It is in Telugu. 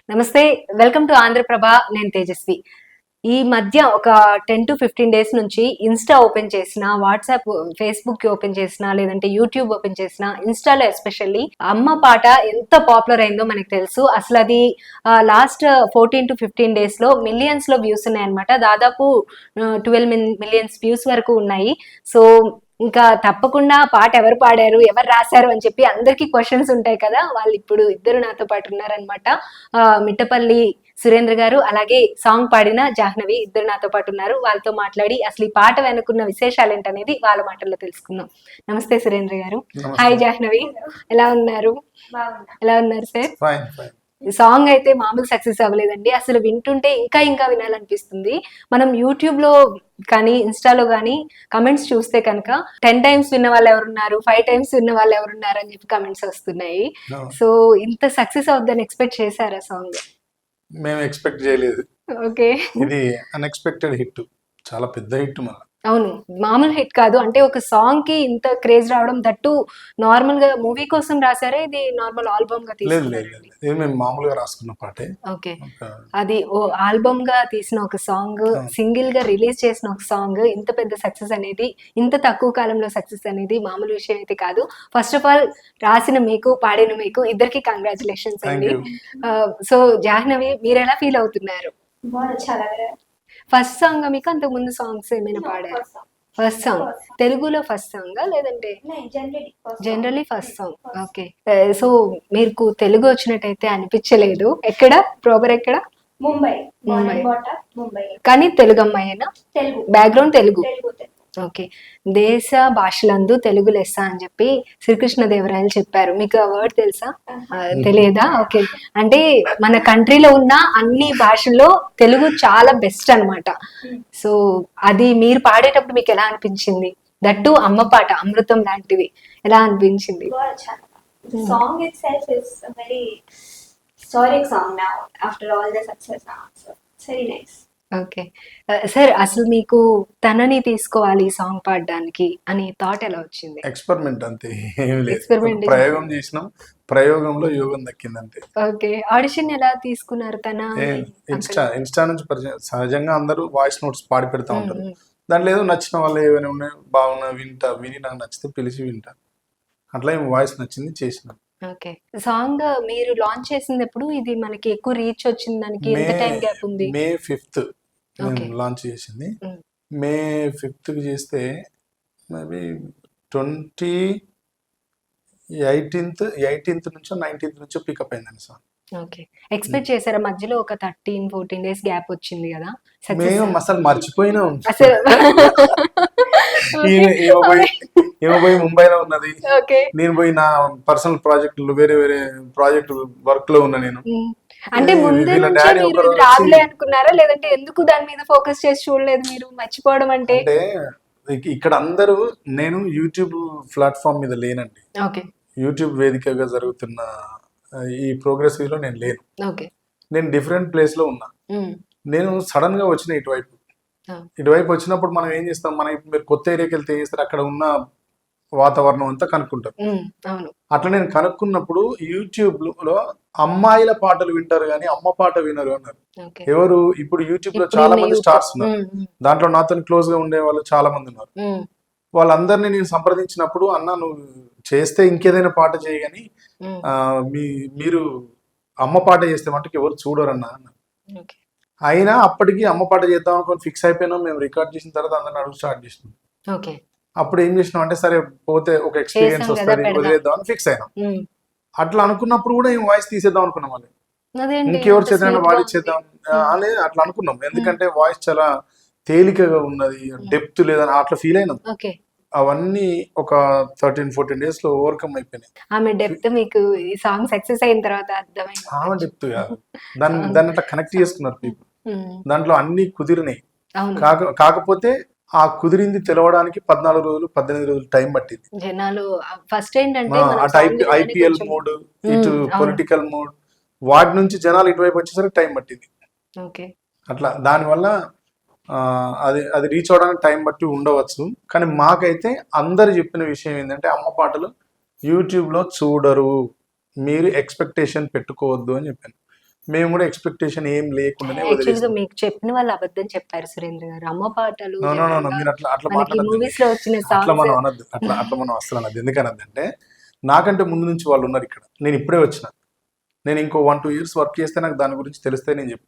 నమస్తే, వెల్కమ్ టు ఆంధ్రప్రభ. నేను తేజస్వి. ఈ మధ్య ఒక 10 to 15 డేస్ నుంచి ఇన్స్టా ఓపెన్ చేసిన, వాట్సాప్, ఫేస్బుక్ ఓపెన్ చేసిన, లేదంటే యూట్యూబ్ ఓపెన్ చేసిన, ఇన్స్టాలో ఎస్పెషల్లీ అమ్మ పాట ఎంత పాపులర్ అయిందో మనకు తెలుసు. అసలు అది లాస్ట్ 14 to 15 డేస్ లో మిలియన్స్ లో వ్యూస్ ఉన్నాయన్నమాట. దాదాపు 12 మిలియన్స్ వ్యూస్ వరకు ఉన్నాయి. సో ఇంకా తప్పకుండా పాట ఎవరు పాడారు, ఎవరు రాశారు అని చెప్పి అందరికీ క్వశ్చన్స్ ఉంటాయి కదా. వాళ్ళు ఇప్పుడు ఇద్దరు నాతో పాటు ఉన్నారనమాట. మిట్టపల్లి సురేంద్ర గారు, అలాగే సాంగ్ పాడిన జాహ్నవి, ఇద్దరు నాతో పాటు ఉన్నారు. వాళ్ళతో మాట్లాడి అసలు ఈ పాట వెనుకున్న విశేషాలు ఏంటనేది వాళ్ళ మాటల్లో తెలుసుకుందాం. నమస్తే సురేంద్ర గారు. హాయ్ జాహ్నవి, ఎలా ఉన్నారు? ఎలా ఉన్నారు సార్? సాంగ్ అయితే మామూలు సక్సెస్ అవ్వలేదండి. అసలు వింటుంటే ఇంకా ఇంకా వినాలనిపిస్తుంది. మనం యూట్యూబ్ లో కానీ ఇన్స్టాలో కానీ కమెంట్స్ చూస్తే కనుక 10 times విన్న వాళ్ళు ఎవరున్నారు, 5 times విన్న వాళ్ళు ఎవరున్నారు అని చెప్పి కమెంట్స్ వస్తున్నాయి. సో ఇంత సక్సెస్ అవుద్దని ఎక్స్పెక్ట్ చేశారా సాంగ్? మేము ఎక్స్పెక్ట్ చేయలేదు. ఓకే, ఇది అన్ఎక్స్పెక్టెడ్ హిట్, చాలా పెద్ద హిట్. మన అవును, మామూలు హిట్ కాదు. అంటే ఒక సాంగ్ కి ఇంత క్రేజ్ రావడం, దట్టు నార్మల్ గా మూవీ కోసం రాసారా, ఇది నార్మల్ ఆల్బమ్ గా తీసుకున్నారా? మేము మామూలుగా రాసుకున్న పాటే. ఓకే, అది ఓ ఆల్బమ్ గా తీసిన ఒక సాంగ్, సింగిల్ గా రిలీజ్ చేసిన ఒక సాంగ్ ఇంత పెద్ద సక్సెస్ అనేది, ఇంత తక్కువ కాలంలో సక్సెస్ అనేది మామూలు విషయం అయితే కాదు. ఫస్ట్ ఆఫ్ ఆల్ రాసిన మీకు, పాడిన మీకు ఇద్దరికి కంగ్రాచులేషన్స్ అండి. సో జాహ్నవి, మీరు ఎలా ఫీల్ అవుతున్నారు? ఫస్ట్ సాంగ్ మీకు అంతకు ముందు సాంగ్స్ ఏమైనా పాడారు? ఫస్ట్ సాంగ్ తెలుగులో ఫస్ట్ సాంగ్ లేదంటే generally first song? Okay, so మీకు తెలుగు వచ్చినట్టయితే అనిపించలేదు. ఎక్కడ ప్రాపర్? ఎక్కడ? ముంబై. కానీ తెలుగు అమ్మాయేనా? బ్యాక్గ్రౌండ్ తెలుగు. ఓకే, దేశ భాషలందు తెలుగు లెస్స అని చెప్పి శ్రీకృష్ణదేవరాయలు చెప్పారు. మీకు ఆ వర్డ్ తెలుసా? తెలియదా? ఓకే, అంటే మన కంట్రీలో ఉన్న అన్ని భాషల్లో తెలుగు చాలా బెస్ట్ అనమాట. సో అది మీరు పాడేటప్పుడు మీకు ఎలా అనిపించింది? దట్టు అమ్మ పాట, అమృతం లాంటిది, ఎలా అనిపించింది? Song itself is a very historic song now after all the success now. So it's very nice. Okay sir, అసలు మీకు తనని తీసుకోవాలి సాంగ్ పాడడానికి అని థాట్ ఎలా వచ్చింది? ఎక్స్పెరిమెంట్ అంతే, ఏం లేదు. ప్రయోగం చేసినాం, ప్రయోగంలో యోగం దక్కింది అంతే. ఓకే, ఆడిషన్ ఎలా తీసుకున్నారు? తన ఇన్స్టా నుంచి పరిచయం. సహజంగా అందరూ వాయిస్ నోట్స్ పాడి పెడతా ఉంటారు. దాంట్లో ఏదో నచ్చిన వాళ్ళు ఏమైనా ఉన్నాయి, బాగున్నా విని నాకు నచ్చితే పిలిచి వింటా. అట్లా ఏం వాయిస్ నచ్చింది చేసినాం. ఓకే, సాంగ్ మీరు లాంచ్ చేసింది ఎప్పుడు? ఇది మనకి ఎక్కువ రీచ్ వచ్చింది దానికి ఎంత టైం గ్యాప్ ఉంది? May 5th లాంచ్ చేసింది. May 5th చేస్తే మేబీ 18th నుంచో 19th నుంచో పికప్ అయిందండి సాంగ్. ఓకే, ఎక్స్పెక్ట్ చేశారా? మధ్యలో ఒక 13-14 days గ్యాప్ వచ్చింది కదా. మేము అసలు మర్చిపోయినా అసలు ఏమో పోయి ముంబైలో ఉన్నది, ఓకే, నేను పోయి నా పర్సనల్ ప్రాజెక్టులు వేరే వేరే ప్రాజెక్ట్ వర్క్ లో ఉన్నా నేను. అంటే ముందే రాదులే అనుకున్నారా, లేదంటే ఎందుకు దాని మీద ఫోకస్ చేసి చూడలేదు మీరు? మర్చిపోవడం అంటే ఇక్కడ అందరూ, నేను యూట్యూబ్ ప్లాట్ఫామ్ మీద లేనండి. ఓకే, యూట్యూబ్ వేదికగా జరుగుతున్న ఈ ప్రోగ్రెసివ్ లో నేను లేను. ఓకే, నేను డిఫరెంట్ ప్లేస్ లో ఉన్నా. నేను సడన్ గా వచ్చిన ఇటువైపు వచ్చినప్పుడు మనం ఏం చేస్తాం, మనం ఇప్పుడు మీరు కొత్త ఏరియాకి వెళ్తే ఏం చేస్తారు, అక్కడ ఉన్న వాతావరణం అంతా కనుక్కుంటారు. అట్లా నేను కనుక్కున్నప్పుడు యూట్యూబ్ లో అమ్మాయిల పాటలు వింటారు కానీ అమ్మ పాట వినరు అన్నారు. ఎవరు? ఇప్పుడు యూట్యూబ్ లో చాలా మంది స్టార్స్ ఉన్నారు, దాంట్లో నాతో క్లోజ్ గా ఉండే వాళ్ళు చాలా మంది ఉన్నారు. వాళ్ళందరినీ నేను సంప్రదించినప్పుడు, అన్న నువ్వు చేస్తే ఇంకేదైనా పాట చేయగాని మీరు అమ్మ పాట చేస్తే మటుకు ఎవరు చూడరన్నా అన్నారు. అయినా అప్పటికి అమ్మ పాట చేద్దాం అనుకుని ఫిక్స్ అయిపోయినాం. మేము రికార్డ్ చేసిన తర్వాత అందరిని అడుగు స్టార్ట్ చేసినాం. అప్పుడు ఏం చేసినాం అంటే, సరే పోతే ఒక ఎక్స్పీరియన్స్ వస్తుంది, వదిలేద్దాం అని ఫిక్స్ అయినాం. అట్లా అనుకున్నప్పుడు కూడా ఏం వాయిస్ తీసేద్దాం అనుకున్నాం. వాళ్ళు ఇంకెవరు చేద్దాం వాడిచ్చేద్దాం అనేది అట్లా అనుకున్నాం. ఎందుకంటే వాయిస్ చాలా తేలికగా ఉన్నది, డెప్త్ లేదని అట్లా ఫీల్ అయినాం. అవన్నీ ఒక 13-14 days లో ఓవర్కమ్ అయిపోయినాయి. ఆమె డెప్త్ మీకు ఈ సాంగ్ సక్సెస్ అయిన తర్వాత అర్థమైంది. ఆమె డెప్త్ కాదు, దాన్ని అట్లా కనెక్ట్ చేసుకున్నారు పీపుల్. దాంట్లో అన్ని కుదిరినాయి. కాకపోతే ఆ కుదిరింది తెలవడానికి 14 రోజులు 18 రోజులు టైం పట్టింది. జనాలు ఫస్ట్ ఏంటంటే అటు ఐపీఎల్ మోడ్, ఇటు పొలిటికల్ మోడ్, వాటి నుంచి జనాలు ఇటువైపు వచ్చేసరికి టైం పట్టింది. అట్లా దానివల్ల అది రీచ్ అవడానికి టైం బట్టి ఉండవచ్చు. కానీ మాకైతే అందరు చెప్పిన విషయం ఏంటంటే, అమ్మ పాటలు యూట్యూబ్లో చూడరు, మీరు ఎక్స్పెక్టేషన్ పెట్టుకోవద్దు అని చెప్పాను. మేము కూడా ఎక్స్పెక్టేషన్ ఏం లేకుండానే యాక్చువల్ గా వదిలేసాం. మీకు చెప్పిన వాళ్ళు అబద్ధం చెప్పారు సురేంద్ర గారు. అమ్మ పాటలు No, no, no, no. మీరు అట్లా మనకి మాట్లాడద్దు. మూవీస్ లో వచ్చిన అట్లా మనం సాంగ్స్ అనద్దు. అట్లా మనం అస్సలు అనద్దు. ఎందుకనద్దు అంటే నాకంటే ముందు నుంచి వాళ్ళు ఉన్నారు ఇక్కడ. నేను ఇప్పుడే వచ్చిన. నేను ఇంకో 1-2 ఇయర్స్ వర్క్ చేస్తే నాకు దాని గురించి తెలిస్తే నేను చెప్తాను.